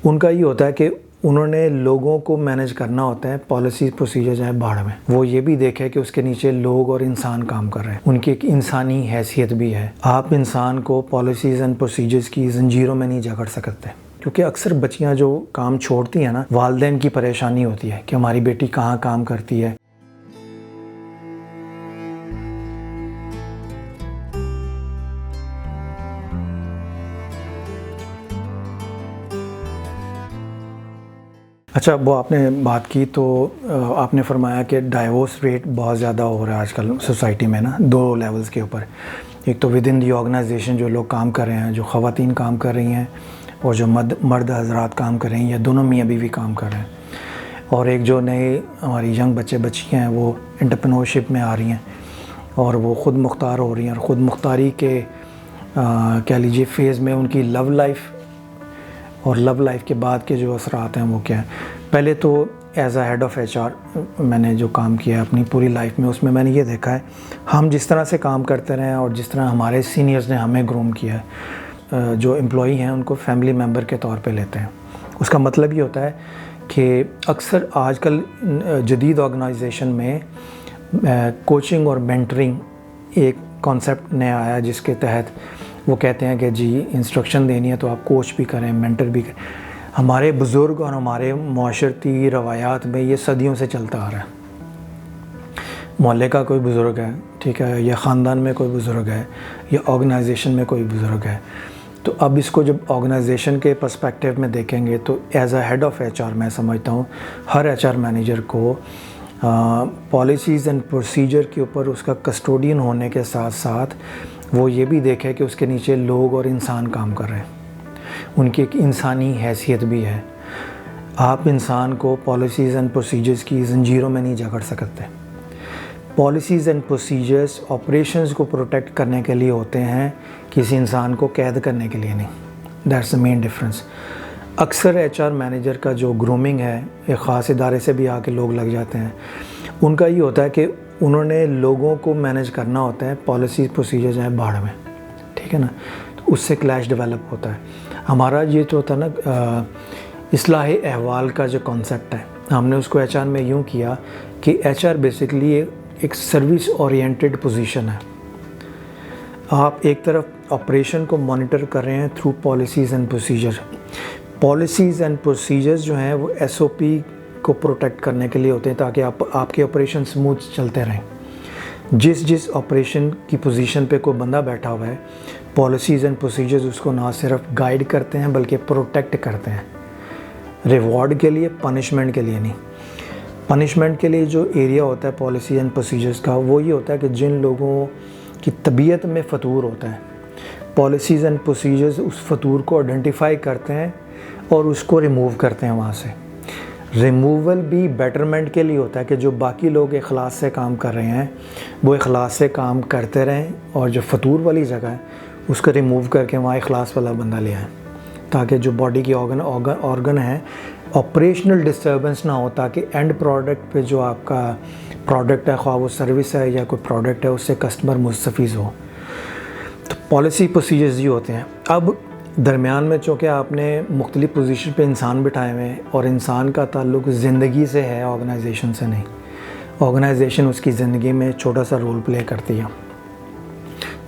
उनका ये होता है कि उन्होंने लोगों को मैनेज करना होता है, पॉलिसी प्रोसीजर चाहे बाढ़ में। वो ये भी देखे कि उसके नीचे लोग और इंसान काम कर रहे हैं, उनकी एक इंसानी हैसियत भी है। आप इंसान को पॉलिसीज़ एंड प्रोसीजर्स की जंजीरों में नहीं जकड़ सकते, क्योंकि अक्सर बच्चियां जो काम छोड़ती हैं ना, वालिदैन की परेशानी होती है कि हमारी बेटी कहाँ काम करती है। अच्छा, वो आपने बात की तो आपने फरमाया कि डाइवोर्स रेट बहुत ज़्यादा हो रहा है आजकल सोसाइटी में ना, 2 लेवल्स के ऊपर। एक तो विद इन दी ऑर्गेनाइजेशन जो लोग काम कर रहे हैं, जो ख़वातीन काम कर रही हैं, और जो मर्द हजरात काम कर रहे हैं, या दोनों मियाँ बीवी काम कर रहे हैं। और एक जो नए हमारी यंग बच्चियाँ हैं वो एंटरप्रेन्योरशिप में आ रही हैं और वो ख़ुद मुख्तार हो रही हैं। और ख़ुद मुख्तारी के कह लीजिए फ़ेज़ में उनकी लव लाइफ और लव लाइफ के बाद के जो असरात हैं वो क्या हैं। पहले तो as a head of HR मैंने जो काम किया है अपनी पूरी लाइफ में, उसमें मैंने ये देखा है, हम जिस तरह से काम करते रहे और जिस तरह हमारे सीनियर्स ने हमें ग्रूम किया है, जो एम्प्लॉई हैं उनको फैमिली मेम्बर के तौर पे लेते हैं। उसका मतलब ये होता है कि अक्सर आजकल जदीद ऑर्गेनाइजेशन में कोचिंग और मेंटरिंग एक कॉन्सेप्ट नया आया, जिसके तहत वो कहते हैं कि जी इंस्ट्रक्शन देनी है तो आप कोच भी करें, मेंटर भी करें। हमारे बुज़ुर्ग और हमारे माशरती रवायात में ये सदियों से चलता आ रहा है। मोहल्ले का कोई बुज़ुर्ग है, ठीक है, या ख़ानदान में कोई बुज़ुर्ग है, या ऑर्गेनाइजेशन में कोई बुज़ुर्ग है, तो अब इसको जब ऑर्गेनाइजेशन के पर्सपेक्टिव में देखेंगे तो as a head of HR मैं समझता हूँ हर HR मैनेजर को पॉलिसीज़ एंड प्रोसीजर के ऊपर उसका कस्टोडियन होने के साथ साथ वो ये भी देखे कि उसके नीचे लोग और इंसान काम कर रहे हैं, उनकी एक इंसानी हैसियत भी है। आप इंसान को पॉलिसीज़ एंड प्रोसीजर्स की जंजीरों में नहीं जकड़ सकते। पॉलिसीज़ एंड प्रोसीजर्स ऑपरेशंस को प्रोटेक्ट करने के लिए होते हैं, किसी इंसान को कैद करने के लिए नहीं। That's the main difference. अक्सर HR मैनेजर का जो ग्रूमिंग है, एक ख़ास इदारे से भी आके लोग लग जाते हैं, उनका ये होता है कि उन्होंने लोगों को मैनेज करना होता है, पॉलिसी प्रोसीजर चाहे बाढ़ में, ठीक है ना, तो उससे क्लैश डेवलप होता है। हमारा ये जो होता है ना इस्लाह अहवाल का जो कॉन्सेप्ट है, हमने उसको HR में यूँ किया कि HR बेसिकली एक सर्विस ओरिएंटेड पोजीशन है। आप एक तरफ ऑपरेशन को मॉनिटर कर रहे हैं through policies and procedure. Policies and procedures जो हैं वो SOP को प्रोटेक्ट करने के लिए होते हैं, ताकि आपके ऑपरेशन स्मूथ चलते रहें। जिस ऑपरेशन की पोजीशन पे कोई बंदा बैठा हुआ है, पॉलिसीज़ एंड प्रोसीजर्स उसको ना सिर्फ गाइड करते हैं बल्कि प्रोटेक्ट करते हैं, रिवॉर्ड के लिए, पनिशमेंट के लिए नहीं। पनिशमेंट के लिए जो एरिया होता है पॉलिसी एंड प्रोसीजर्स का, वो ये होता है कि जिन लोगों की तबीयत में फतूर होता है, पॉलिसीज़ एंड प्रोसीजर्स उस फतूर को आइडेंटिफाई करते हैं और उसको रिमूव करते हैं वहाँ से। रिमूवल भी बेटरमेंट के लिए होता है कि जो बाकी लोग इखलास से काम कर रहे हैं वो इखलास से काम करते रहें, और जो फतूर वाली जगह है उसको रिमूव करके वहाँ इखलास वाला बंदा ले आएँ, ताकि जो बॉडी की ऑर्गन है ऑपरेशनल डिस्टर्बेंस ना हो, ताकि एंड प्रोडक्ट पे जो आपका प्रोडक्ट है, ख्वाह वो सर्विस है या कोई प्रोडक्ट है, उससे कस्टमर मुस्तफ़ीज़ हो। तो पॉलिसी प्रोसीजर्स ये होते हैं। अब दरमियान में चूँकि आपने मुख्तलिफ़ पोजीशन पे इंसान बिठाए हुए हैं और इंसान का ताल्लुक़ ज़िंदगी से है, ऑर्गेनाइजेशन से नहीं। ऑर्गेनाइजेशन उसकी ज़िंदगी में छोटा सा रोल प्ले करती है,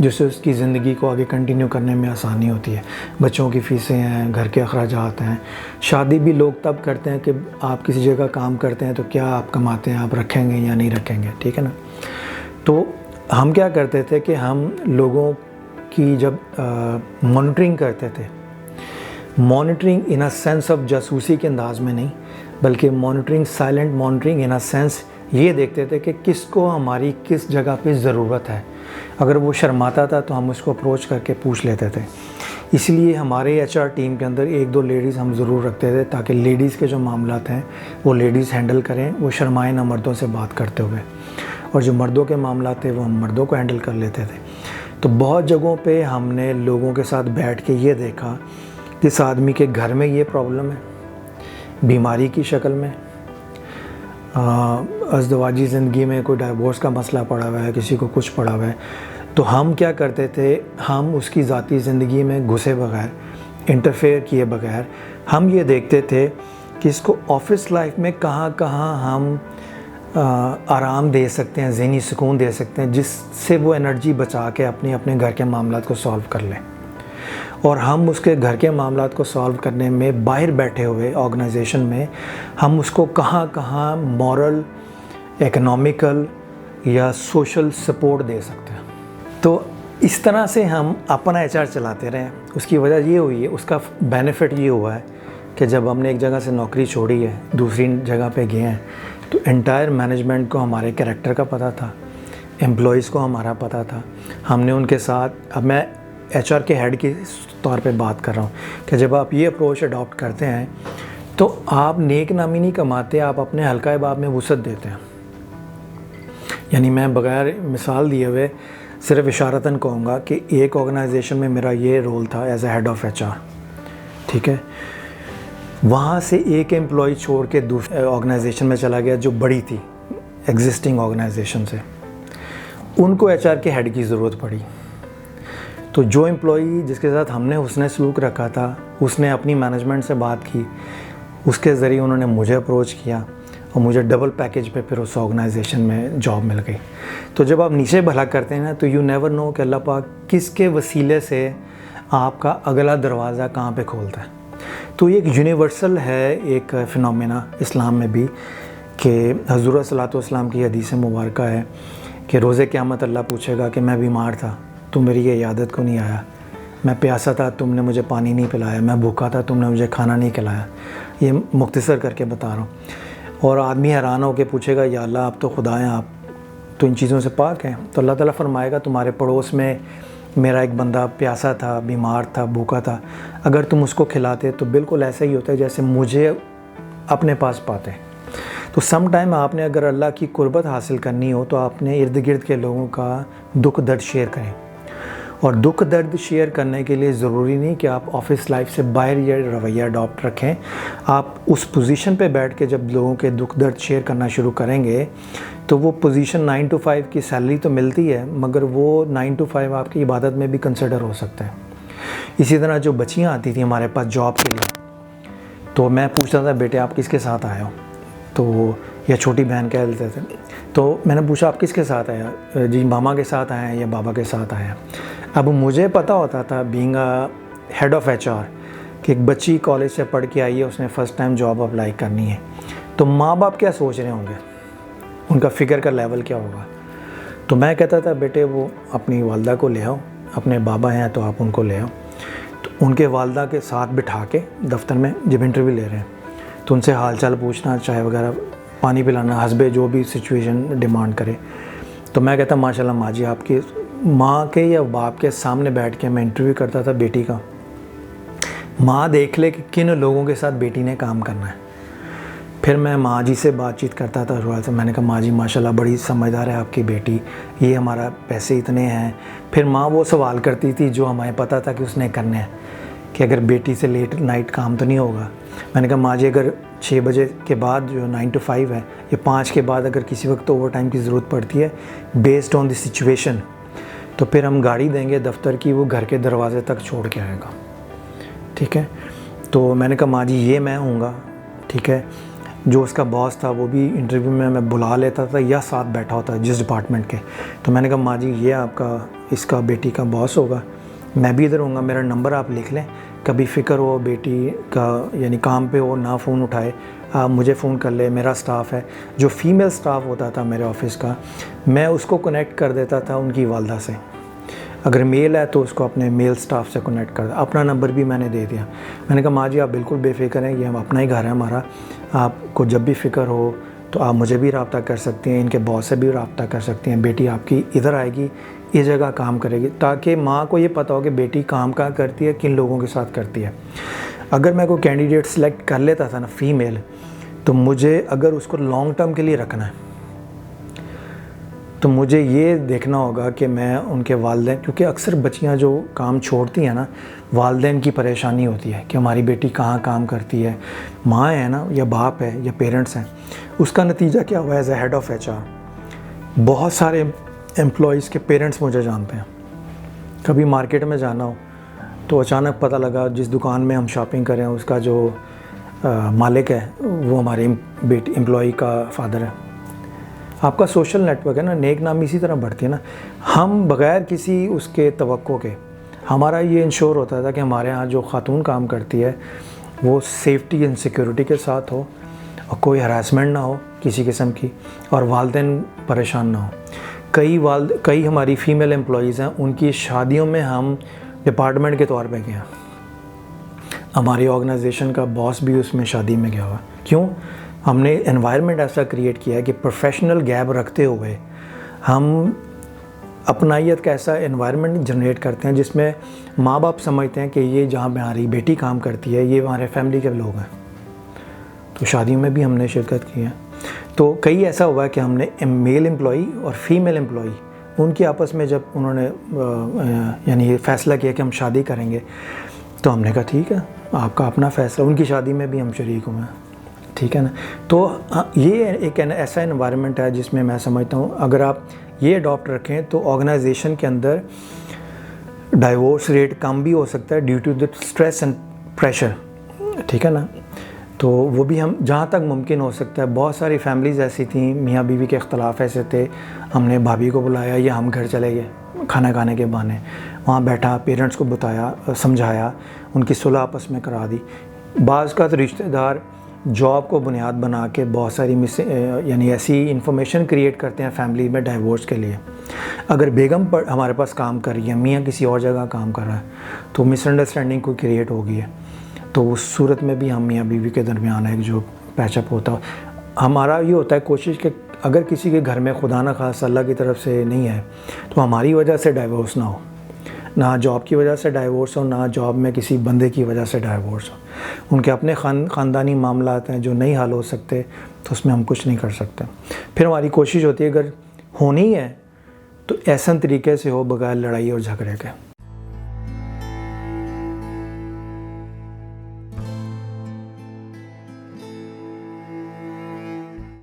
जिससे उसकी ज़िंदगी को आगे कंटिन्यू करने में आसानी होती है। बच्चों की फ़ीसें हैं, घर के अखराजात हैं, शादी भी लोग तब करते हैं कि आप किसी जगह काम करते हैं तो क्या आप कमाते हैं, आप रखेंगे या नहीं रखेंगे, ठीक है ना। तो हम क्या करते थे कि हम लोगों की जब मॉनिटरिंग करते थे, monitoring in a sense of जासूसी के अंदाज़ में नहीं, बल्कि monitoring, silent monitoring in a sense ये देखते थे कि किसको हमारी किस जगह पे ज़रूरत है। अगर वो शर्माता था तो हम उसको अप्रोच करके पूछ लेते थे। इसलिए हमारे HR टीम के अंदर 1-2 लेडीज़ हम ज़रूर रखते थे, ताकि लेडीज़ के जो मामलात हैं वो लेडीज़ हैंडल करें, वो शर्माएं ना मर्दों से बात करते हुए, और जो मर्दों के मामलात थे वो हम मर्दों को हैंडल कर लेते थे। तो बहुत जगहों पे हमने लोगों के साथ बैठ के ये देखा कि इस आदमी के घर में ये प्रॉब्लम है, बीमारी की शक्ल में, अज़दवाजी ज़िंदगी में कोई डाइवोर्स का मसला पड़ा हुआ है, किसी को कुछ पड़ा हुआ है, तो हम क्या करते थे, हम उसकी ज़ाती ज़िंदगी में घुसे बगैर, इंटरफेयर किए बगैर, हम ये देखते थे कि इसको ऑफिस लाइफ में कहाँ कहाँ हम आराम दे सकते हैं, ज़हनी सुकून दे सकते हैं, जिससे वो एनर्जी बचा के अपने घर के मामलात को सॉल्व कर लें। और हम उसके घर के मामलात को सॉल्व करने में बाहर बैठे हुए ऑर्गेनाइजेशन में हम उसको कहाँ कहाँ मॉरल, इकोनॉमिकल या सोशल सपोर्ट दे सकते हैं। तो इस तरह से हम अपना एचआर चलाते रहे। उसकी वजह ये हुई है, उसका बेनिफिट ये हुआ है कि जब हमने एक जगह से नौकरी छोड़ी है, दूसरी जगह पे गए हैं, तो एंटायर मैनेजमेंट को हमारे कैरेक्टर का पता था, एम्प्लॉइज़ को हमारा पता था। हमने उनके साथ, अब मैं एचआर के हेड के तौर पे बात कर रहा हूँ, कि जब आप ये अप्रोच अडॉप्ट करते हैं तो आप नेक नामी नहीं कमाते, आप अपने हल्का बाब में वुसअत देते हैं। यानी मैं बगैर मिसाल दिए हुए सिर्फ इशारतन कहूँगा कि एक ऑर्गेनाइजेशन में मेरा ये रोल था as a head of HR, ठीक है। वहाँ से एक एम्प्लॉय छोड़ के दूसरे ऑर्गेनाइजेशन में चला गया जो बड़ी थी एग्जिस्टिंग ऑर्गेनाइजेशन से, उनको एचआर के हेड की ज़रूरत पड़ी। तो जो एम्प्लॉई जिसके साथ हमने उसने सलूक रखा था, उसने अपनी मैनेजमेंट से बात की, उसके ज़रिए उन्होंने मुझे अप्रोच किया और मुझे डबल पैकेज पे फिर उस ऑर्गेनाइजेशन में जॉब मिल गई। तो जब आप नीचे भला करते हैं ना, तो यू नेवर नो कि अल्लाह पाक किसके वसीले से आपका अगला दरवाज़ा कहाँ पे खोलता है। तो ये एक यूनिवर्सल है, एक फिनोमेना इस्लाम में भी, कि हज़ूर सल्लल्लाहु अलैहि वसल्लम की हदीस मुबारक है कि रोज़े क़यामत अल्लाह पूछेगा कि मैं बीमार था, तुम मेरी ये इयादत को नहीं आया, मैं प्यासा था, तुमने मुझे पानी नहीं पिलाया, मैं भूखा था, तुमने मुझे खाना नहीं खिलाया। ये मुख्तसर करके बता रहा हूँ। और आदमी हैरान होकर पूछेगा, या अल्लाह आप तो खुदा हैं, आप तो इन चीज़ों से पाक हैं। तो अल्लाह ताला फरमाएगा, तुम्हारे पड़ोस में मेरा एक बंदा प्यासा था, बीमार था, भूखा था, अगर तुम उसको खिलाते तो बिल्कुल ऐसा ही होता है जैसे मुझे अपने पास पाते। तो सम टाइम आपने अगर अल्लाह की कुर्बत हासिल करनी हो तो आपने इर्द गिर्द के लोगों का दुख दर्द शेयर करें। और दुख दर्द शेयर करने के लिए ज़रूरी नहीं कि आप ऑफिस लाइफ से बाहर ये रवैया अडॉप्ट रखें। आप उस पोजीशन पे बैठ के जब लोगों के दुख दर्द शेयर करना शुरू करेंगे तो वो पोजीशन 9 to 5 की सैलरी तो मिलती है, मगर वो 9 to 5 आपकी इबादत में भी कंसिडर हो सकता है। इसी तरह जो बच्चियाँ आती थी हमारे पास जॉब के लिए, तो मैं पूछता था, बेटे आप किसके साथ आए हो, तो या छोटी बहन कह देते थे। तो मैंने पूछा, आप किसके साथ आया? जी मामा के साथ आए हैं या बाबा के साथ आए हैं। अब मुझे पता होता था being a head of HR कि एक बच्ची कॉलेज से पढ़ के आई है, उसने फ़र्स्ट टाइम जॉब अप्लाई करनी है, तो माँ बाप क्या सोच रहे होंगे, उनका फ़िक्र का लेवल क्या होगा। तो मैं कहता था, बेटे वो अपनी वालदा को ले आओ, अपने बाबा हैं तो आप उनको ले आओ। तो उनके वालदा के साथ बिठा के दफ्तर में जब इंटरव्यू ले रहे हैं तो उनसे हाल चाल पूछना, चाय वगैरह, पानी पिलाना, हस्बे जो भी सिचुएशन डिमांड करे। तो मैं कहता, माशाल्लाह माँ जी, आपकी माँ के या बाप के सामने बैठ के मैं इंटरव्यू करता था बेटी का। माँ देख ले कि किन लोगों के साथ बेटी ने काम करना है। फिर मैं माँ जी से बातचीत करता था रोज़ से। मैंने कहा, माँ जी माशाल्लाह बड़ी समझदार है आपकी बेटी, ये हमारा पैसे इतने हैं। फिर माँ वो सवाल करती थी जो हमें पता था कि उसने करने हैं, कि अगर बेटी से लेट नाइट काम तो नहीं होगा। मैंने कहा, माँ जी अगर 6 बजे के बाद जो 9 to 5 है, या 5 के बाद अगर किसी वक्त ओवर टाइम की ज़रूरत पड़ती है बेस्ड ऑन द सिचुएशन, तो फिर हम गाड़ी देंगे दफ्तर की, वो घर के दरवाजे तक छोड़ के आएगा, ठीक है। तो मैंने कहा, माँ जी ये मैं हूँगा, ठीक है। जो उसका बॉस था वो भी इंटरव्यू में मैं बुला लेता था या साथ बैठा होता जिस डिपार्टमेंट के। तो मैंने कहा, माँ जी ये आपका इसका बेटी का बॉस होगा, मैं भी इधर हूँगा, मेरा नंबर आप लिख लें, कभी फ़िक्र हो बेटी का, यानी काम पे हो ना फ़ोन उठाए, आप मुझे फ़ोन कर ले, मेरा स्टाफ है। जो फीमेल स्टाफ होता था मेरे ऑफिस का, मैं उसको कनेक्ट कर देता था उनकी वालदा से। अगर मेल है तो उसको अपने मेल स्टाफ से कनेक्ट कर, अपना नंबर भी मैंने दे दिया। मैंने कहा, माँ जी आप बिल्कुल बेफिक्र हैं, ये हम अपना ही घर है हमारा, आपको जब भी फ़िक्र हो तो आप मुझे भी रब्ता कर सकती हैं, इनके बॉस से भी रब्ता कर सकती हैं। बेटी आपकी इधर आएगी, इस जगह काम करेगी, ताकि माँ को ये पता हो कि बेटी काम कहाँ करती है, किन लोगों के साथ करती है। अगर मैं कोई कैंडिडेट सेलेक्ट कर लेता था ना फ़ीमेल, तो मुझे अगर उसको लॉन्ग टर्म के लिए रखना है तो मुझे ये देखना होगा कि मैं उनके वालिदैन, क्योंकि अक्सर बच्चियां जो काम छोड़ती हैं ना, वालिदैन की परेशानी होती है कि हमारी बेटी कहाँ काम करती है। माँ है ना, या बाप है, या पेरेंट्स हैं। उसका नतीजा क्या हुआ, as a head of HR बहुत सारे एम्प्लॉइज़ के पेरेंट्स मुझे जानते हैं। कभी मार्केट में जाना हो तो अचानक पता लगा जिस दुकान में हम शॉपिंग करें उसका जो मालिक है वो हमारे एम्प्लॉई का फादर है। आपका सोशल नेटवर्क है ना, नेक नाम इसी तरह बढ़ती है ना। हम बग़ैर किसी उसके तवक्को के, हमारा ये इंश्योर होता था कि हमारे यहाँ जो ख़ातून काम करती है वो सेफ्टी एंड सिक्योरिटी के साथ हो और कोई हरासमेंट ना हो किसी किस्म की, और वालिदैन परेशान ना हो। कई हमारी फ़ीमेल एम्प्लॉईज़ हैं, उनकी शादियों में हम डिपार्टमेंट के तौर पे गए हैं। हमारी ऑर्गेनाइजेशन का बॉस भी उसमें शादी में गया हुआ। क्यों? हमने एनवायरनमेंट ऐसा क्रिएट किया है कि प्रोफेशनल गैप रखते हुए हम अपनाइयत का ऐसा एनवायरनमेंट जनरेट करते हैं जिसमें माँ बाप समझते हैं कि ये जहाँ हमारी बेटी काम करती है ये हमारे फैमिली के लोग हैं। तो शादियों में भी हमने शिरकत की है। तो कई ऐसा हुआ है कि हमने मेल एम्प्लॉई और फीमेल एम्प्लॉई उनकी आपस में जब उन्होंने यानी फैसला किया कि हम शादी करेंगे, तो हमने कहा ठीक है आपका अपना फ़ैसला। उनकी शादी में भी हम शरीक हुए हैं, ठीक है ना। तो ये एक ऐसा एनवायरनमेंट है जिसमें मैं समझता हूँ अगर आप ये अडॉप्ट रखें तो ऑर्गेनाइजेशन के अंदर डाइवोर्स रेट कम भी हो सकता है due to the stress and pressure, ठीक है ना। तो वो भी हम जहाँ तक मुमकिन हो सकता है, बहुत सारी फैमिलीज़ ऐसी थी, मियाँ बीवी के इख्तलाफ ऐसे थे, हमने भाभी को बुलाया या हम घर चले गए खाना खाने के बहाने, वहाँ बैठा पेरेंट्स को बताया, समझाया, उनकी सुलह आपस में करा दी। बाज़ का तो रिश्तेदार जॉब को बुनियाद बना के बहुत सारी यानी ऐसी इन्फॉर्मेशन क्रिएट करते हैं फैमिली में डाइवोर्स के लिए। अगर बेगम पर हमारे पास काम कर रही है, मियाँ किसी और जगह काम कर रहा है, तो मिसअंडरस्टैंडिंग कोई क्रिएट हो गई है, तो उस सूरत में भी हम मियाँ बीवी के दरमियान एक जो पैचअप होता है, हमारा ये होता है कोशिश कि अगर किसी के घर में खुदा न खास अल्लाह की तरफ से नहीं है तो हमारी वजह से डाइवोर्स ना हो, ना जॉब की वजह से डाइवोर्स हो, ना जॉब में किसी बंदे की वजह से डाइवोर्स हो। उनके अपने ख़ानदानी मामलात हैं जो नहीं हल हो सकते, तो उसमें हम कुछ नहीं कर सकते। फिर हमारी कोशिश होती है अगर होनी है तो ऐसा तरीके से हो बगैर लड़ाई और झगड़े के।